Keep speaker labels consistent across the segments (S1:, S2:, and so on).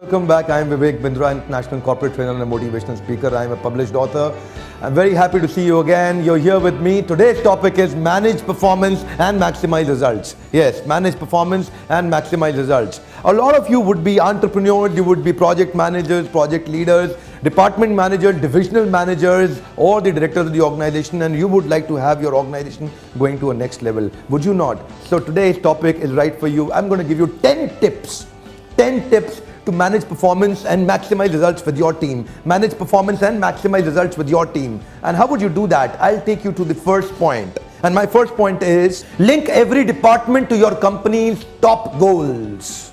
S1: Welcome back. I am Vivek Bindra, international corporate trainer and a motivational speaker. I am a published author. I'm very happy to see you again. You're here with me. Today's topic is manage performance and maximize results. Yes, manage performance and maximize results. A lot of you would be entrepreneurs, you would be project managers, project leaders, department managers, divisional managers, or the directors of the organization, and you would like to have your organization going to a next level. Would you not? So today's topic is right for you. I'm going to give you 10 tips. 10 tips to manage performance and maximize results with your team. Manage performance and maximize results with your team. And how would you do that? I'll take you to the first point. And my first point is link every department to your company's top goals.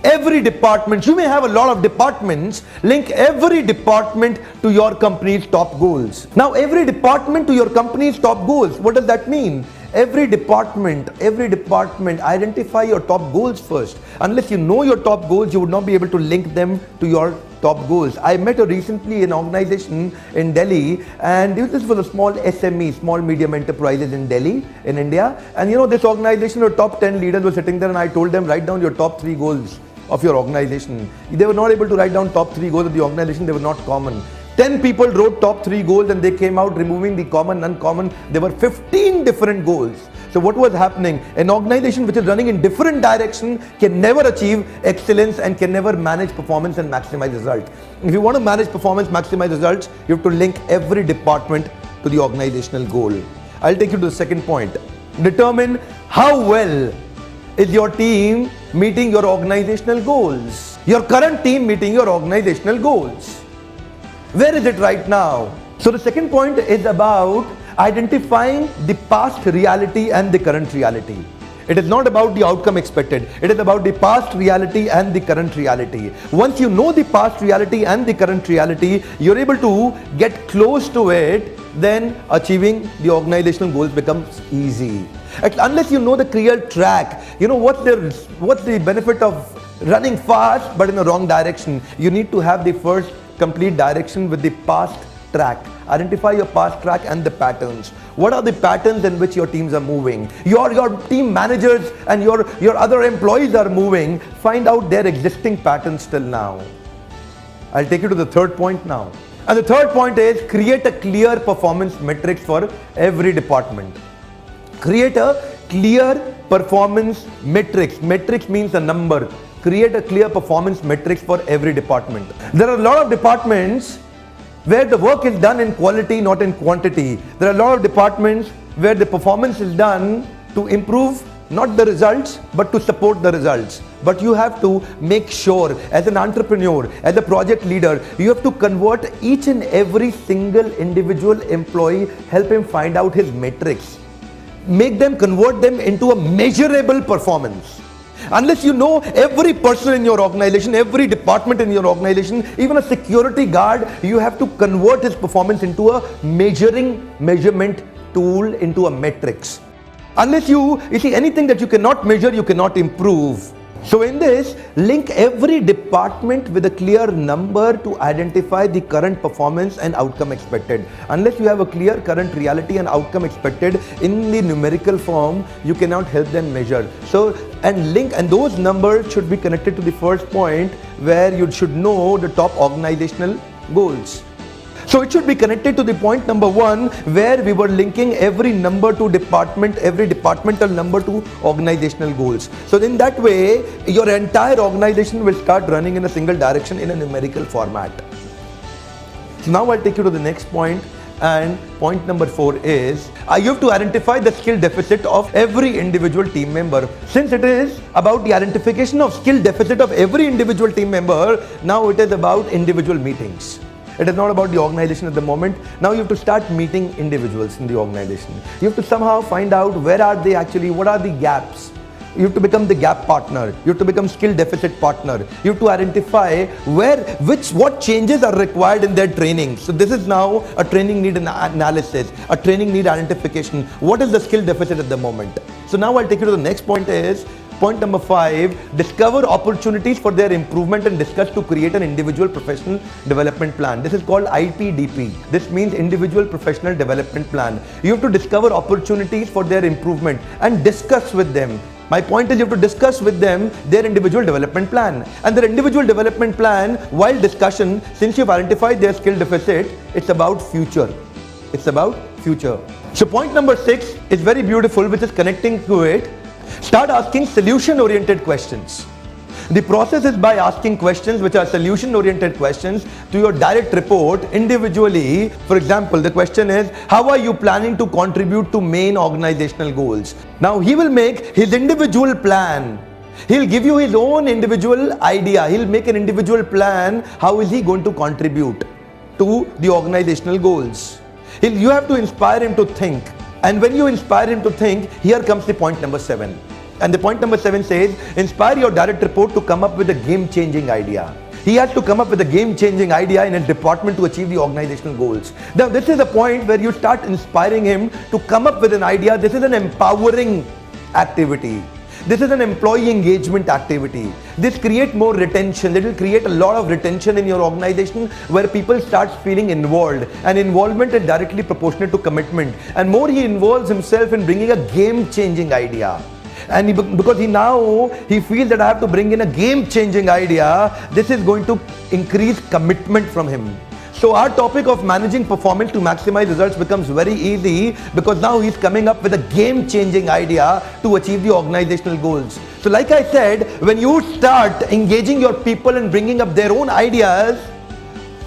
S1: Every department, you may have a lot of departments, link every department to your company's top goals. Now, every department to your company's top goals, what does that mean? Every department, identify your top goals first. Unless you know your top goals, you would not be able to link them to your top goals. I met recently an organization in Delhi, and this was a small SME, small medium enterprises in Delhi, in India. And you know, this organization, the top 10 leaders were sitting there, and I told them, write down your top 3 goals of your organization. They were not able to write down top 3 goals of the organization. They were not common. 10 people wrote top 3 goals and they came out removing the common, uncommon. There were 15 different goals. So what was happening? An organization which is running in different direction can never achieve excellence and can never manage performance and maximize results. If you want to manage performance, maximize results, you have to link every department to the organizational goal. I'll take you to the second point. Determine how well is your team meeting your organizational goals. Your current team meeting your organizational goals. Where is it right now? So the second point is about identifying the past reality and the current reality. It is not about the outcome expected. It is about the past reality and the current reality. Once you know the past reality and the current reality, you're able to get close to it, then achieving the organizational goals becomes easy. Unless you know the clear track, you know what's the benefit of running fast but in the wrong direction. You need to have the first complete direction with the past track. Identify your past track and the patterns. What are the patterns in which your teams are moving? Your team managers and your other employees are moving. Find out their existing patterns till now. I'll take you to the third point now. And the third point is create a clear performance metrics for every department. Create a clear performance metrics. Metrics means a number. Create a clear performance metrics for every department. There are a lot of departments where the work is done in quality, not in quantity. There are a lot of departments where the performance is done to improve not the results, but to support the results. But you have to make sure, as an entrepreneur, as a project leader, you have to convert each and every single individual employee, help him find out his metrics. Convert them into a measurable performance. Unless you know every person in your organization, every department in your organization, even a security guard, you have to convert his performance into a measurement tool, into a metrics. Unless you see anything that you cannot measure, you cannot improve. So in this, link every department with a clear number to identify the current performance and outcome expected. Unless you have a clear current reality and outcome expected in the numerical form, you cannot help them measure. So, and those numbers should be connected to the first point where you should know the top organizational goals. So it should be connected to the point number 1 where we were linking every number to department, every departmental number to organizational goals. So in that way, your entire organization will start running in a single direction in a numerical format. So now I'll take you to the next point, and point number 4 is you have to identify the skill deficit of every individual team member. Since it is about the identification of skill deficit of every individual team member, now it is about individual meetings. It is not about the organization at the moment. Now you have to start meeting individuals in the organization. You have to somehow find out where are they actually, what are the gaps. You have to become the gap partner. You have to become skill deficit partner. You have to identify what changes are required in their training. So this is now a training need analysis, a training need identification. What is the skill deficit at the moment? So now I'll take you to the next point is point number 5, discover opportunities for their improvement and discuss to create an individual professional development plan. This is called IPDP. This means individual professional development plan. You have to discover opportunities for their improvement and discuss with them. My point is you have to discuss with them their individual development plan. And their individual development plan, while discussion, since you've identified their skill deficit, it's about future. It's about future. So point number 6 is very beautiful, which is connecting to it. Start asking solution-oriented questions. The process is by asking questions which are solution-oriented questions to your direct report individually. For example, the question is, how are you planning to contribute to main organizational goals? Now, he will make his individual plan. He'll give you his own individual idea. He'll make an individual plan. How is he going to contribute to the organizational goals? You have to inspire him to think. And when you inspire him to think, here comes the point number 7. And the point number 7 says, inspire your direct report to come up with a game-changing idea. He has to come up with a game-changing idea in a department to achieve the organizational goals. Now, this is a point where you start inspiring him to come up with an idea. This is an empowering activity. This is an employee engagement activity. This creates more retention. It will create a lot of retention in your organization where people start feeling involved. And involvement is directly proportionate to commitment. And more he involves himself in bringing a game-changing idea. And because he feels that I have to bring in a game-changing idea, this is going to increase commitment from him. So our topic of managing performance to maximize results becomes very easy because now he's coming up with a game-changing idea to achieve the organizational goals. So like I said, when you start engaging your people and bringing up their own ideas,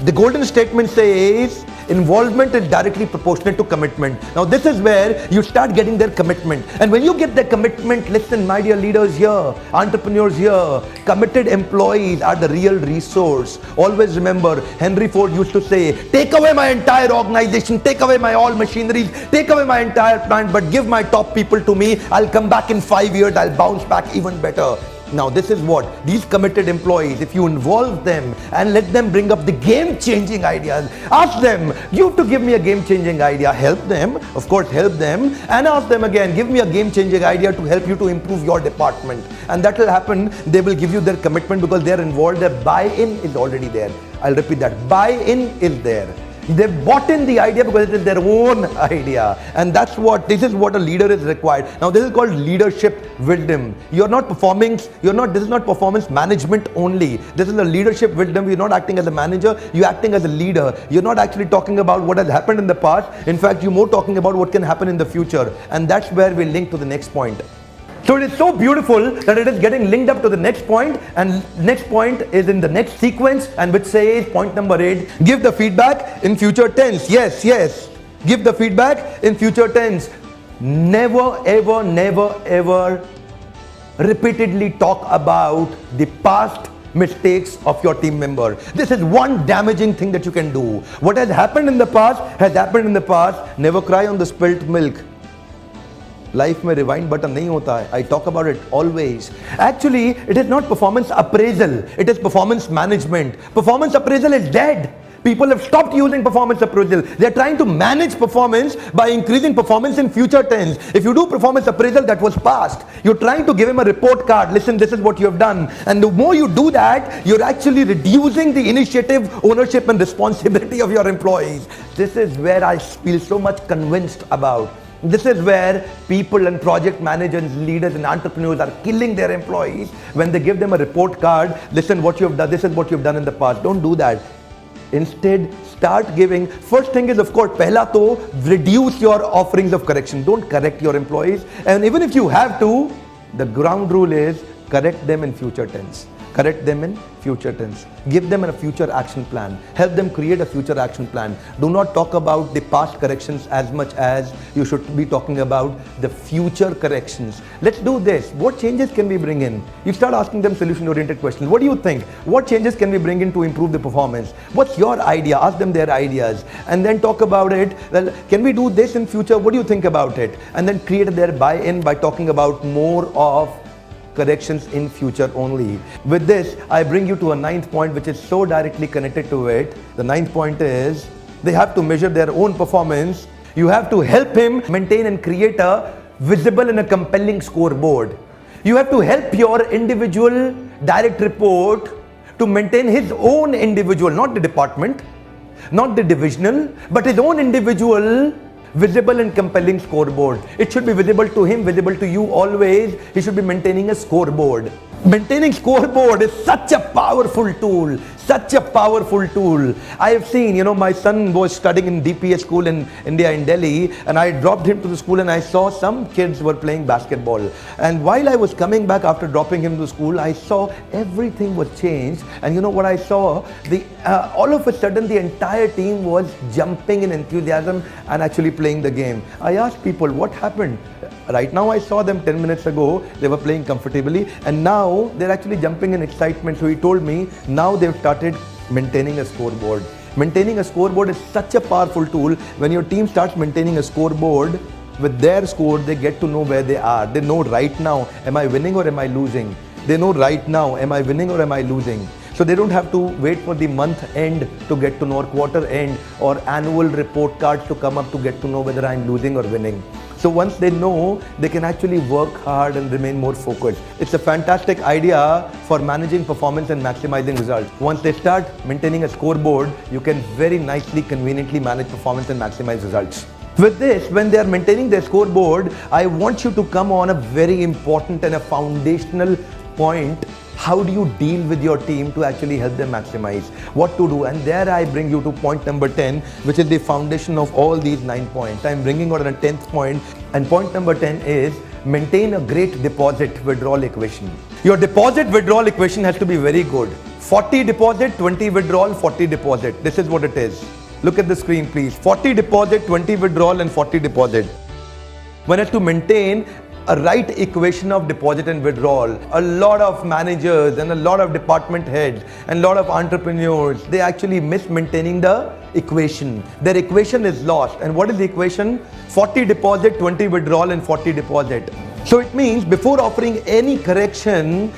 S1: the golden statement says, involvement is directly proportionate to commitment. Now this is where you start getting their commitment. And when you get their commitment, listen, my dear leaders here, entrepreneurs here, committed employees are the real resource. Always remember, Henry Ford used to say, take away my entire organization, take away my all machineries, take away my entire plant, but give my top people to me. I'll come back in 5 years, I'll bounce back even better. Now this is what these committed employees, if you involve them and let them bring up the game-changing ideas, ask them, you have to give me a game-changing idea, help them, of course help them, and ask them again, give me a game-changing idea to help you to improve your department. And that will happen, they will give you their commitment because they are involved, their buy-in is already there. I'll repeat that, buy-in is there. They've bought in the idea because it is their own idea. And this is what a leader is required. Now this is called leadership wisdom. This is not performance management only. This is a leadership wisdom. You're not acting as a manager, you're acting as a leader. You're not actually talking about what has happened in the past. In fact, you're more talking about what can happen in the future. And that's where we link to the next point. So it is so beautiful that it is getting linked up to the next point, and next point is in the next sequence, and which says point number 8, give the feedback in future tense. Yes, give the feedback in future tense. Never ever repeatedly talk about the past mistakes of your team member. This is one damaging thing that you can do. What has happened in the past has happened in the past. Never cry on the spilt milk. Life में rewind button नहीं होता है. I talk about it always. Actually, it is not performance appraisal. It is performance management. Performance appraisal is dead. People have stopped using performance appraisal. They are trying to manage performance by increasing performance in future tense. If you do performance appraisal, that was past. You're trying to give him a report card. Listen, this is what you have done. And the more you do that, you're actually reducing the initiative, ownership, and responsibility of your employees. This is where I feel so much convinced about. This is where people and project managers, leaders and entrepreneurs are killing their employees when they give them a report card. Listen, what you have done, this is what you've done in the past. Don't do that. Instead, start giving. First thing is, of course, pehla to reduce your offerings of correction. Don't correct your employees. And even if you have to, the ground rule is correct them in future tense. Correct them in future tense. Give them a future action plan. Help them create a future action plan. Do not talk about the past corrections as much as you should be talking about the future corrections. Let's do this. What changes can we bring in? You start asking them solution-oriented questions. What do you think? What changes can we bring in to improve the performance? What's your idea? Ask them their ideas. And then talk about it. Well, can we do this in future? What do you think about it? And then create their buy-in by talking about more of corrections in future only. With this, I bring you to a 9th point which is so directly connected to it. The 9th point is they have to measure their own performance. You have to help him maintain and create a visible and a compelling scoreboard. You have to help your individual direct report to maintain his own individual, not the department, not the divisional, but his own individual visible and compelling scoreboard. It should be visible to him, visible to you always. He should be maintaining a scoreboard. Maintaining scoreboard is such a powerful tool. Such a powerful tool. I have seen, my son was studying in DPS school in India, in Delhi, and I dropped him to the school and I saw some kids were playing basketball. And while I was coming back after dropping him to school, I saw everything was changed. And you know what I saw? All of a sudden the entire team was jumping in enthusiasm and actually playing the game. I asked people, what happened? Right now I saw them 10 minutes ago, they were playing comfortably, and now they're actually jumping in excitement. So he told me, now they've started maintaining a scoreboard. Maintaining a scoreboard is such a powerful tool. When your team starts maintaining a scoreboard with their score, they get to know where they are. They know right now, am I winning or am I losing? They know right now, am I winning or am I losing? So they don't have to wait for the month end to get to know, or quarter end, or annual report cards to come up to get to know whether I'm losing or winning. So once they know, they can actually work hard and remain more focused. It's a fantastic idea for managing performance and maximizing results. Once they start maintaining a scoreboard, you can very nicely, conveniently manage performance and maximize results. With this, when they are maintaining their scoreboard, I want you to come on a very important and a foundational point. How do you deal with your team to actually help them maximize? What to do? And there I bring you to point number 10, which is the foundation of all these 9 points. I'm bringing out a 10th point, and point number 10 is maintain a great deposit withdrawal equation. Your deposit withdrawal equation has to be very good. 40 deposit, 20 withdrawal, 40 deposit. This is what it is. Look at the screen, please. 40 deposit, 20 withdrawal, and 40 deposit. One has to maintain a right equation of deposit and withdrawal. A lot of managers and a lot of department heads and a lot of entrepreneurs, they actually miss maintaining the equation. Their equation is lost. And what is the equation? 40 deposit, 20 withdrawal, and 40 deposit. So it means before offering any correction,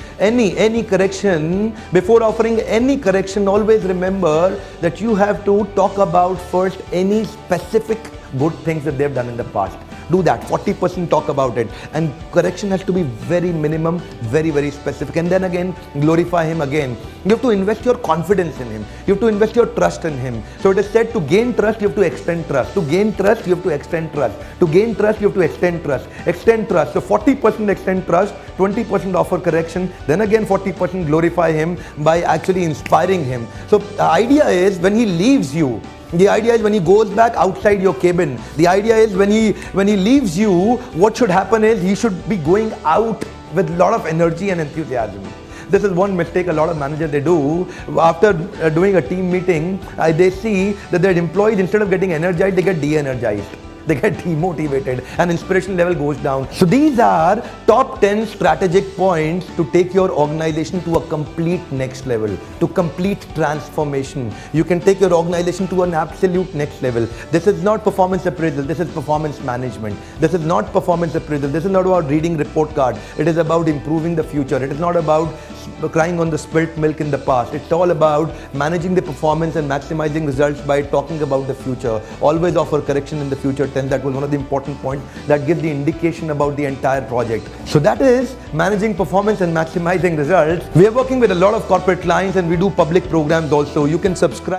S1: before offering any correction, always remember that you have to talk about first any specific good things that they've done in the past. Do that. 40% talk about it, and correction has to be very minimum, very, very specific. And then again, glorify him again. You have to invest your confidence in him. You have to invest your trust in him. So it is said, to gain trust, you have to extend trust. To gain trust, you have to extend trust. To gain trust, you have to extend trust. Extend trust. So 40% extend trust, 20% offer correction, then again 40% glorify him by actually inspiring him. So the idea is, when he leaves you, the idea is when he goes back outside your cabin, the idea is when he leaves you, what should happen is he should be going out with a lot of energy and enthusiasm. This is one mistake a lot of managers they do. After doing a team meeting, they see that their employees, instead of getting energized, they get de-energized. They get demotivated and inspiration level goes down. So these are top 10 strategic points to take your organization to a complete next level, to complete transformation. You can take your organization to an absolute next level. This is not performance appraisal, this is performance management. This is not performance appraisal, this is not about reading report card. It is about improving the future. It is not about crying on the spilt milk in the past. It's all about managing the performance and maximizing results by talking about the future. Always offer correction in the future. That was one of the important points that gives the indication about the entire project. So that is managing performance and maximizing results. We are working with a lot of corporate clients and we do public programs also. You can subscribe.